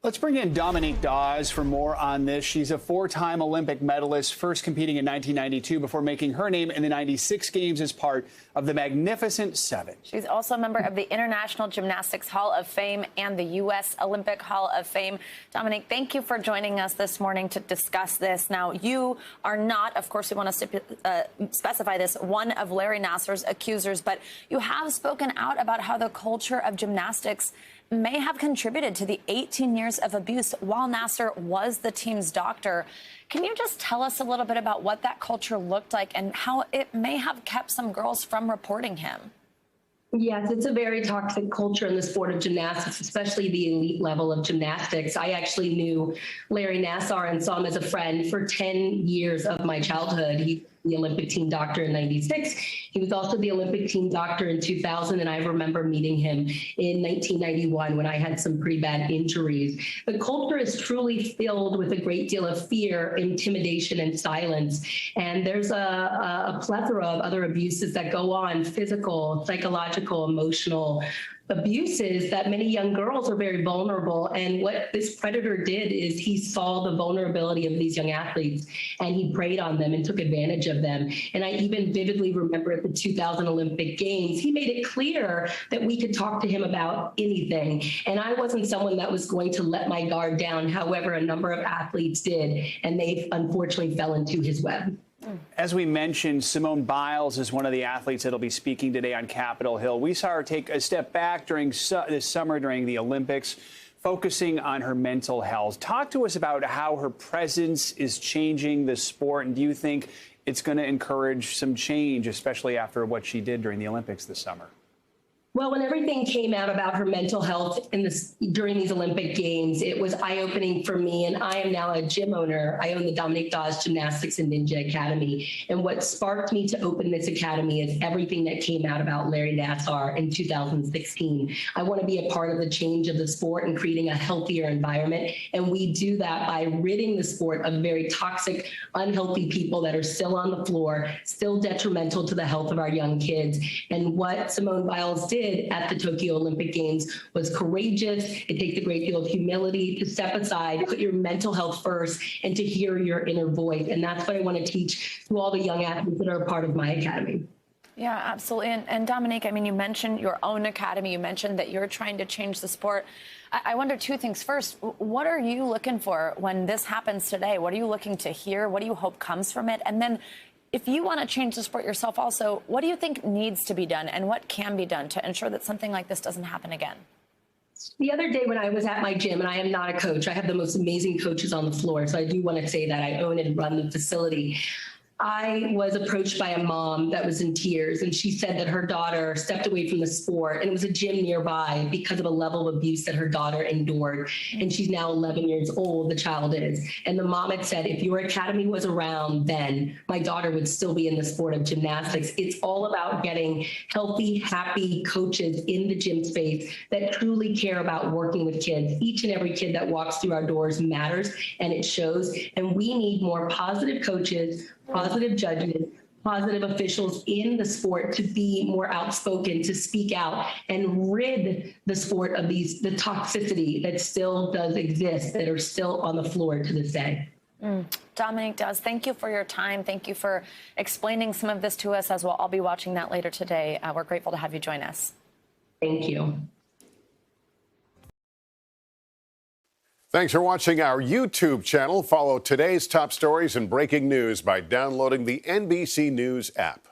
Let's bring in Dominique Dawes for more on this. She's a four-time Olympic medalist, first competing in 1992 before making her name in the 96 Games as part of the Magnificent Seven. She's also a member of the International Gymnastics Hall of Fame and the U.S. Olympic Hall of Fame. Dominique, thank you for joining us this morning to discuss this. Now, you are not, of course, we want to specify this, one of Larry Nassar's accusers, but you have spoken out about how the culture of gymnastics may have contributed to the 18 years of abuse while Nassar was the team's doctor. Can you just tell us a little bit about what that culture looked like and how it may have kept some girls from reporting him? Yes, it's a very toxic culture in the sport of gymnastics, especially the elite level of gymnastics. I actually knew Larry Nassar and saw him as a friend for 10 years of my childhood. He the Olympic team doctor in 96. He was also the Olympic team doctor in 2000, and I remember meeting him in 1991 when I had some pretty bad injuries. The culture is truly filled with a great deal of fear, intimidation, and silence. And there's a plethora of other abuses that go on, physical, psychological, emotional abuses, that many young girls are very vulnerable. And what this predator did is he saw the vulnerability of these young athletes and he preyed on them and took advantage of them. And I even vividly remember at the 2000 Olympic Games, he made it clear that we could talk to him about anything. And I wasn't someone that was going to let my guard down. However, a number of athletes did, and they unfortunately fell into his web. As we mentioned, Simone Biles is one of the athletes that will be speaking today on Capitol Hill. We saw her take a step back during this summer during the Olympics, focusing on her mental health. Talk to us about how her presence is changing the sport, and do you think it's going to encourage some change, especially after what she did during the Olympics this summer? Well, when everything came out about her mental health during these Olympic Games, it was eye-opening for me. And I am now a gym owner. I own the Dominique Dawes Gymnastics and Ninja Academy. And what sparked me to open this academy is everything that came out about Larry Nassar in 2016. I want to be a part of the change of the sport and creating a healthier environment. And we do that by ridding the sport of very toxic, unhealthy people that are still on the floor, still detrimental to the health of our young kids. And what Simone Biles did at the Tokyo Olympic Games was courageous. It takes a great deal of humility to step aside, put your mental health first, and to hear your inner voice. And that's what I want to teach to all the young athletes that are a part of my academy. Yeah, absolutely. And Dominique, I mean, you mentioned your own academy. You mentioned that you're trying to change the sport. I wonder two things. First, what are you looking for when this happens today? What are you looking to hear? What do you hope comes from it? And then if you want to change the sport yourself also, what do you think needs to be done and what can be done to ensure that something like this doesn't happen again? The other day when I was at my gym, and I am not a coach, I have the most amazing coaches on the floor, so I do want to say that I own and run the facility. I was approached by a mom that was in tears, and she said that her daughter stepped away from the sport, and it was a gym nearby because of a level of abuse that her daughter endured. And she's now 11 years old, the child is. And the mom had said, if your academy was around then, my daughter would still be in the sport of gymnastics. It's all about getting healthy, happy coaches in the gym space that truly care about working with kids. Each and every kid that walks through our doors matters, and it shows. And we need more positive coaches, positive judges, positive officials in the sport to be more outspoken, to speak out and rid the sport of the toxicity that still does exist, that are still on the floor to this day. Dominique Dawes, thank you for your time. Thank you for explaining some of this to us as well. I'll be watching that later today. We're grateful to have you join us. Thank you. Thanks for watching our YouTube channel. Follow today's top stories and breaking news by downloading the NBC News app.